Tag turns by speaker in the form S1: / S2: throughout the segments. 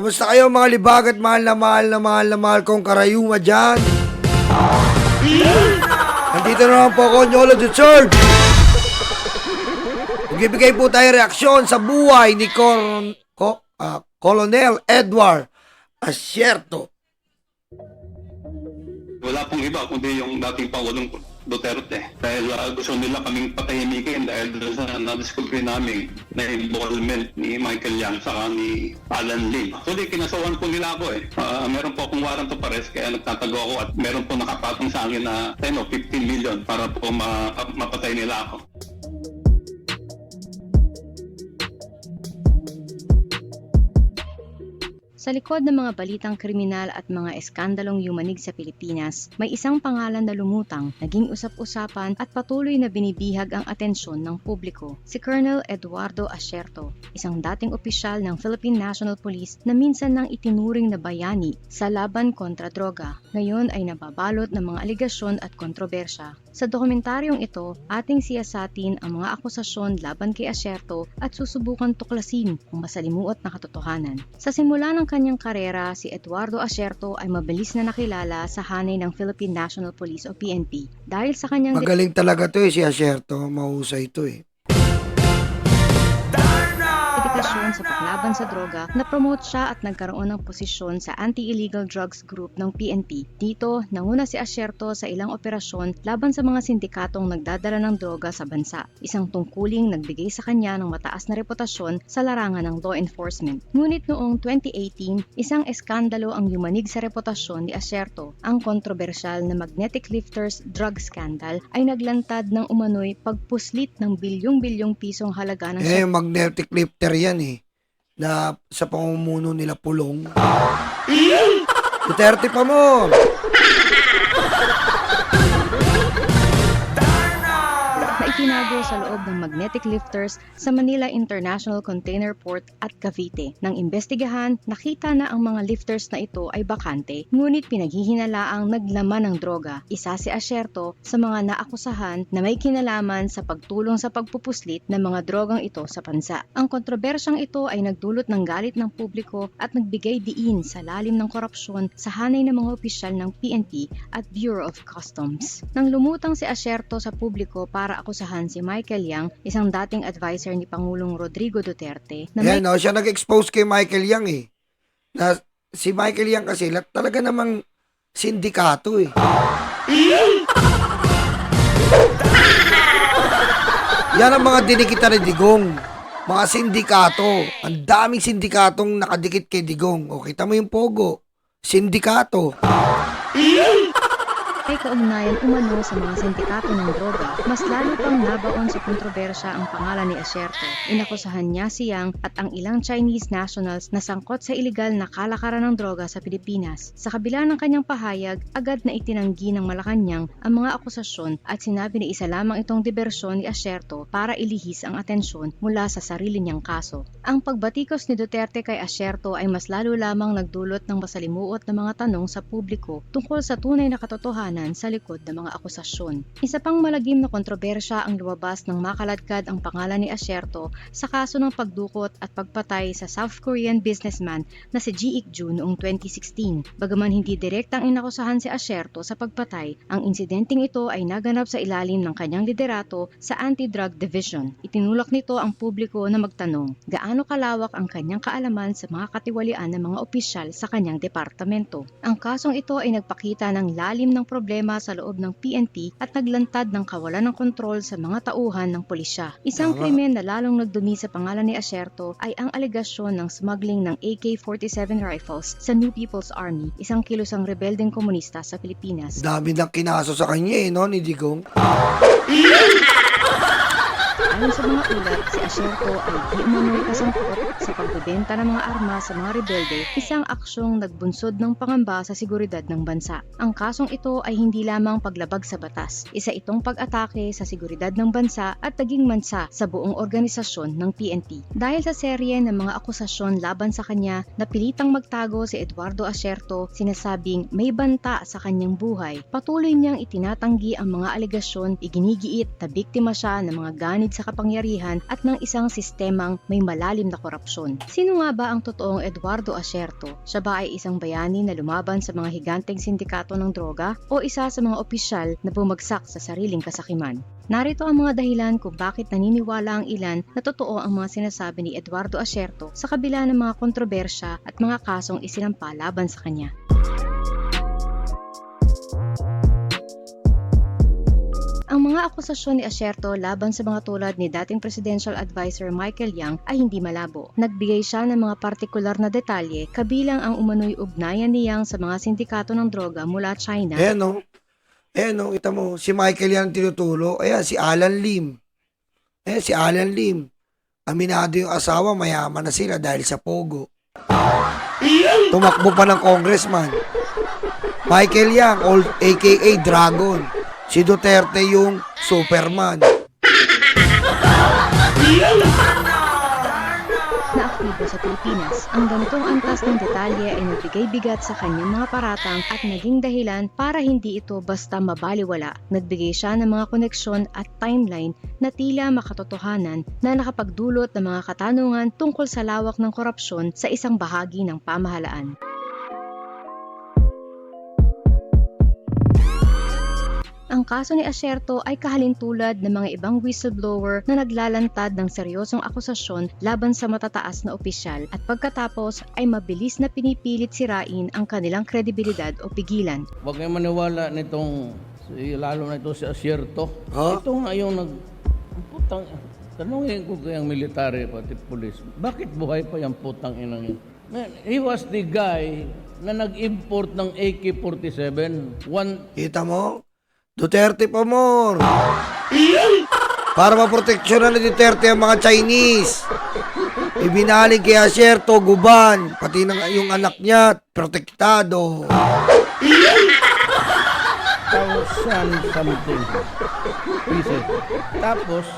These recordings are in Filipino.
S1: Kamusta kayo mga libag at mahal na mahal na mahal na mahal kong karayuma dyan? Nandito na naman po ako, Nyolo the Third. Magbibigay po tayo reaksyon sa buhay ni Colonel Edward Asierto.
S2: Wala pong iba kundi yung dating Pangulong Duterte. Dahil gusto nila kaming patahimikin dahil doon sa na-discovery namin na involvement ni Michael Yang saka ni Alan Lim. Actually, kinasawan po nila ako eh. Meron po akong warrant of arrest kaya nagtatago ako at meron po nakapatong sa akin na 15 million para po mapatay nila ako.
S3: Sa likod ng mga balitang kriminal at mga eskandalong yumanig sa Pilipinas, may isang pangalan na lumutang, naging usap-usapan at patuloy na binibihag ang atensyon ng publiko. Si Colonel Eduardo Asierto, isang dating opisyal ng Philippine National Police na minsan nang itinuring na bayani sa laban kontra droga. Ngayon ay nababalot ng mga aligasyon at kontrobersya. Sa dokumentaryong ito, ating siyasatin ang mga akusasyon laban kay Asierto at susubukan tuklasin ang masalimuot na katotohanan. Sa simula ng kanyang karera, si Eduardo Asierto ay mabilis na nakilala sa hanay ng Philippine National Police o PNP dahil sa kanyang
S1: Magaling talaga to si Asierto, mahusay to eh.
S3: dedikasyon sa paglaban sa droga, na-promote siya at nagkaroon ng posisyon sa Anti-Illegal Drugs Group ng PNP. Dito, nanguna si Asierto sa ilang operasyon laban sa mga sindikatong nagdadala ng droga sa bansa. Isang tungkuling nagbigay sa kanya ng mataas na reputasyon sa larangan ng law enforcement. Ngunit noong 2018, isang eskandalo ang yumanig sa reputasyon ni Asierto. Ang kontrobersyal na magnetic lifters drug scandal ay naglantad ng umano'y pagpuslit ng bilyong-bilyong pisong halaga ng
S1: Yung magnetic lifter yan eh. Na sa pamumuno nila Pulong. Duterte pa mo!
S3: na itinago sa loob ng magnetic lifters sa Manila International Container Port at Cavite. Nang imbestigahan, nakita na ang mga lifters na ito ay bakante, ngunit pinaghihinalaang naglaman ng droga. Isa si Asierto sa mga naakusahan na may kinalaman sa pagtulong sa pagpupuslit ng mga drogang ito sa bansa. Ang kontrobersyang ito ay nagdulot ng galit ng publiko at nagbigay diin sa lalim ng korupsyon sa hanay ng mga opisyal ng PNP at Bureau of Customs. Nang lumutang si Asierto sa publiko para akusahan si Michael Yang, isang dating advisor ni Pangulong Rodrigo Duterte, na
S1: Ayan, no, siya nag-expose kay Michael Yang eh. Na, si Michael Yang kasi talaga namang sindikato eh. Yan ang mga dinikita ni Digong. Mga sindikato. Ang daming sindikatong nakadikit kay Digong. O, kita mo yung pogo. Sindikato.
S3: May kaugnayan umano sa mga sindikato ng droga, mas lalo pang nabaon sa kontrobersya ang pangalan ni Asierto. Inakusahan niya si Yang at ang ilang Chinese nationals na sangkot sa iligal na kalakaran ng droga sa Pilipinas. Sa kabila ng kanyang pahayag, agad na itinanggi ng Malacanang ang mga akusasyon at sinabi na isa lamang itong diversyon ni Asierto para ilihis ang atensyon mula sa sarili niyang kaso. Ang pagbatikos ni Duterte kay Asierto ay mas lalo lamang nagdulot ng masalimuot na mga tanong sa publiko tungkol sa tunay na katotohanan sa likod ng mga akusasyon. Isa pang malagim na kontrobersya ang lumabas nang makaladkad ang pangalan ni Asierto sa kaso ng pagdukot at pagpatay sa South Korean businessman na si Ji Ik-ju noong 2016. Bagaman hindi direktang inakusahan si Asierto sa pagpatay, ang insidenteng ito ay naganap sa ilalim ng kanyang liderato sa Anti-Drug Division. Itinulak nito ang publiko na magtanong, gaano kalawak ang kanyang kaalaman sa mga katiwalian ng mga opisyal sa kanyang departamento. Ang kasong ito ay nagpakita ng lalim ng problema sa loob ng PNP at naglantad ng kawalan ng kontrol sa mga tauhan ng pulisya. Isang krimen na lalong nagdumi sa pangalan ni Asierto ay ang alegasyon ng smuggling ng AK-47 rifles sa New People's Army, isang kilusang rebeldeng komunista sa Pilipinas.
S1: Dami ng kinaso sa kanya eh, no, ni Digong.
S3: Ayon sa mga ulat, si Asierto ay di umano'y kasangkot sa pagbebenta ng mga armas sa mga rebelde, isang aksyong nagbunsod ng pangamba sa seguridad ng bansa. Ang kasong ito ay hindi lamang paglabag sa batas, isa itong pag-atake sa seguridad ng bansa at naging mansa sa buong organisasyon ng PNP. Dahil sa serye ng mga akusasyon laban sa kanya, napilitang magtago si Eduardo Asierto, sinasabing may banta sa kanyang buhay. Patuloy niyang itinatanggi ang mga alegasyon, iginigiit na biktima siya ng mga ganid sa kapangyarihan at ng isang sistemang may malalim na korupsyon. akusasyon. Sino nga ba ang totoong Eduardo Asierto? Siya ba ay isang bayani na lumaban sa mga higanteng sindikato ng droga o isa sa mga opisyal na bumagsak sa sariling kasakiman? Narito ang mga dahilan kung bakit naniniwala ang ilan na totoo ang mga sinasabi ni Eduardo Asierto sa kabila ng mga kontrobersya at mga kasong isinampa laban sa kanya. Ang mga akusasyon ni Asierto laban sa mga tulad ni dating Presidential Advisor Michael Yang ay hindi malabo. Nagbigay siya ng mga partikular na detalye kabilang ang umano'y ugnayan ni Yang sa mga sindikato ng droga mula China.
S1: Kita mo, si Michael yan ang tinutulo. Ayan, si Alan Lim. Si Alan Lim. Aminado yung asawa, mayaman na sila dahil sa Pogo. Tumakbo pa ng congressman. Michael Yang, aka Dragon. Si Duterte yung Superman.
S3: Na aktibo sa Pilipinas, ang ganitong antas ng detalye ay nagbigay bigat sa kanyang mga paratang at naging dahilan para hindi ito basta mabaliwala. Nagbigay siya ng mga koneksyon at timeline na tila makatotohanan na nakapagdulot ng mga katanungan tungkol sa lawak ng korupsyon sa isang bahagi ng pamahalaan. Ang kaso ni Asierto ay kahalintulad ng mga ibang whistleblower na naglalantad ng seryosong akusasyon laban sa matataas na opisyal at pagkatapos ay mabilis na pinipilit sirain ang kanilang kredibilidad o pigilan.
S4: Huwag kayo maniwala nitong, lalo na ito si Asierto.
S1: Huh?
S4: Ito nga yung putang, tanungin ko kayang military pati police, bakit buhay pa yung putang inang yun? Man, he was the guy na nag-import ng AK-47.
S1: Kita mo? Duterte pa more. Para maproteksyonan ni Duterte ang mga Chinese. Ibinaling kay Asierto, Guban, pati yung anak niya, protektado.
S4: 1,000 something pieces. Tapos,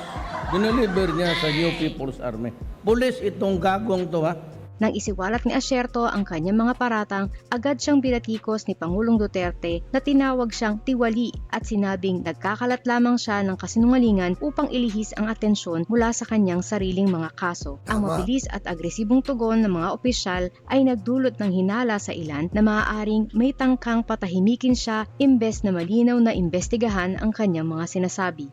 S4: dineliver niya sa New People's Army. Police itong gagong to ha.
S3: Nang isiwalat ni Asierto ang kanyang mga paratang, agad siyang binatikos ni Pangulong Duterte na tinawag siyang tiwali at sinabing nagkakalat lamang siya ng kasinungalingan upang ilihis ang atensyon mula sa kanyang sariling mga kaso. Ang mabilis at agresibong tugon ng mga opisyal ay nagdulot ng hinala sa ilan na maaaring may tangkang patahimikin siya imbes na malinaw na imbestigahan ang kanyang mga sinasabi.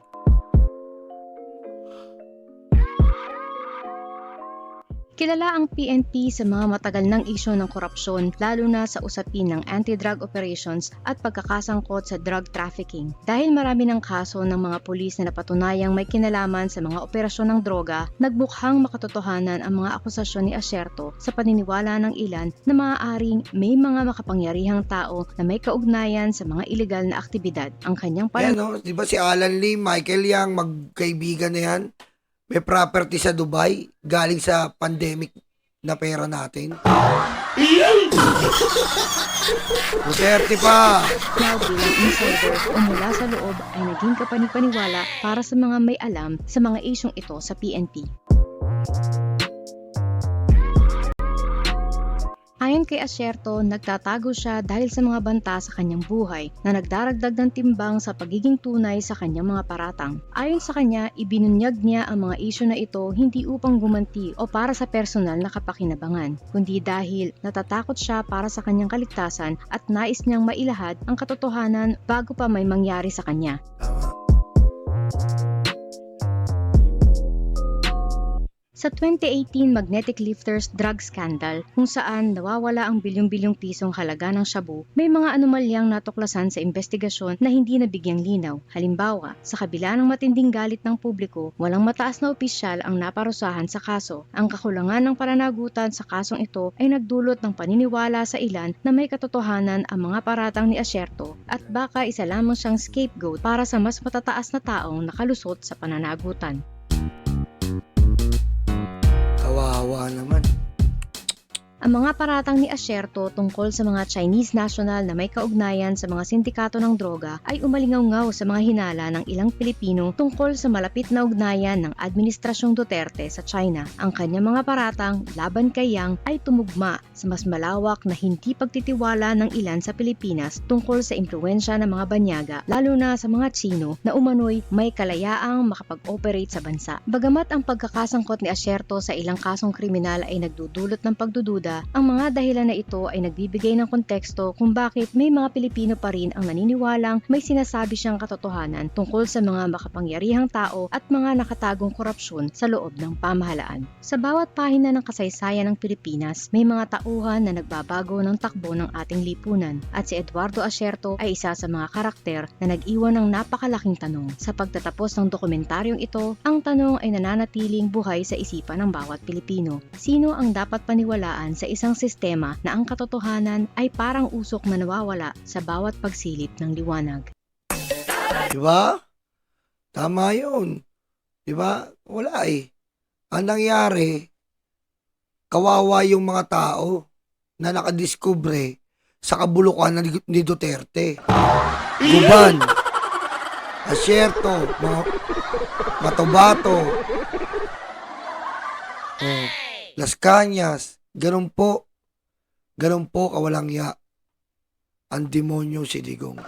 S3: Kilala ang PNP sa mga matagal ng isyu ng korupsyon lalo na sa usapin ng anti-drug operations at pagkakasangkot sa drug trafficking. Dahil marami ng kaso ng mga pulis na napatunayang may kinalaman sa mga operasyon ng droga, nagmukhang makatotohanan ang mga akusasyon ni Asierto sa paniniwala ng ilan na maaaring may mga makapangyarihang tao na may kaugnayan sa mga ilegal na aktibidad. Ang kanyang
S1: Di ba si Alan Lim, Michael Yang, magkaibigan na yan? May property sa Dubai, galing sa pandemic na pera natin. Duterte pa!
S3: Now bilang insider o mula sa loob ay naging kapanipaniwala para sa mga may alam sa mga isyong ito sa PNP. Ayon kay Asierto, nagtatago siya dahil sa mga banta sa kanyang buhay na nagdaragdag ng timbang sa pagiging tunay sa kanyang mga paratang. Ayon sa kanya, ibinunyag niya ang mga isyu na ito hindi upang gumanti o para sa personal na kapakinabangan, kundi dahil natatakot siya para sa kanyang kaligtasan at nais niyang mailahad ang katotohanan bago pa may mangyari sa kanya. Sa 2018 Magnetic Lifters drug scandal kung saan nawawala ang bilyong-bilyong pisong halaga ng shabu, may mga anomalyang natuklasan sa investigasyon na hindi nabigyang linaw. Halimbawa, sa kabila ng matinding galit ng publiko, walang mataas na opisyal ang naparusahan sa kaso. Ang kakulangan ng pananagutan sa kasong ito ay nagdulot ng paniniwala sa ilan na may katotohanan ang mga paratang ni Asierto at baka isa lamang siyang scapegoat para sa mas matataas na taong nakalusot sa pananagutan.
S1: Kawawa naman.
S3: Ang mga paratang ni Asierto tungkol sa mga Chinese national na may kaugnayan sa mga sindikato ng droga ay umalingaw-ngaw sa mga hinala ng ilang Pilipino tungkol sa malapit na ugnayan ng Administrasyong Duterte sa China. Ang kanyang mga paratang laban kay Yang ay tumugma sa mas malawak na hindi pagtitiwala ng ilan sa Pilipinas tungkol sa impluwensya ng mga banyaga, lalo na sa mga Tsino na umano'y may kalayaang makapag-operate sa bansa. Bagamat ang pagkakasangkot ni Asierto sa ilang kasong kriminal ay nagdudulot ng pagdududa, ang mga dahilan na ito ay nagbibigay ng konteksto kung bakit may mga Pilipino pa rin ang naniniwalang may sinasabi siyang katotohanan tungkol sa mga makapangyarihang tao at mga nakatagong korupsyon sa loob ng pamahalaan. Sa bawat pahina ng kasaysayan ng Pilipinas, may mga tauhan na nagbabago ng takbo ng ating lipunan at si Eduardo Asierto ay isa sa mga karakter na nag-iwan ng napakalaking tanong. Sa pagtatapos ng dokumentaryong ito, ang tanong ay nananatiling buhay sa isipan ng bawat Pilipino. Sino ang dapat paniwalaan sa isang sistema na ang katotohanan ay parang usok na nawawala sa bawat pagsilip ng liwanag?
S1: Diba? Tama yun. Diba? Wala eh. Ang nangyari, kawawa yung mga tao na nakadiskubre sa kabulukan ni Duterte. Guban, Asierto, Matobato, Las Cañas, ganun po kawalang ya ang demonyo si Digong.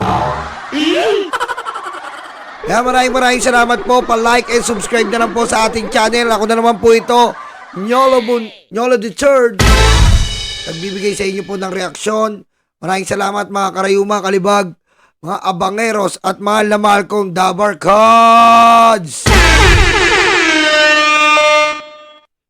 S1: Kaya maraming salamat po. Pa-like and subscribe na lang po sa ating channel. Ako na naman po ito, Nyolo the Third. Nagbibigay sa inyo po ng reaksyon. Maraming salamat mga karayuma, kalibag, mga abangeros at mahal na mahal kong Dabar Cards.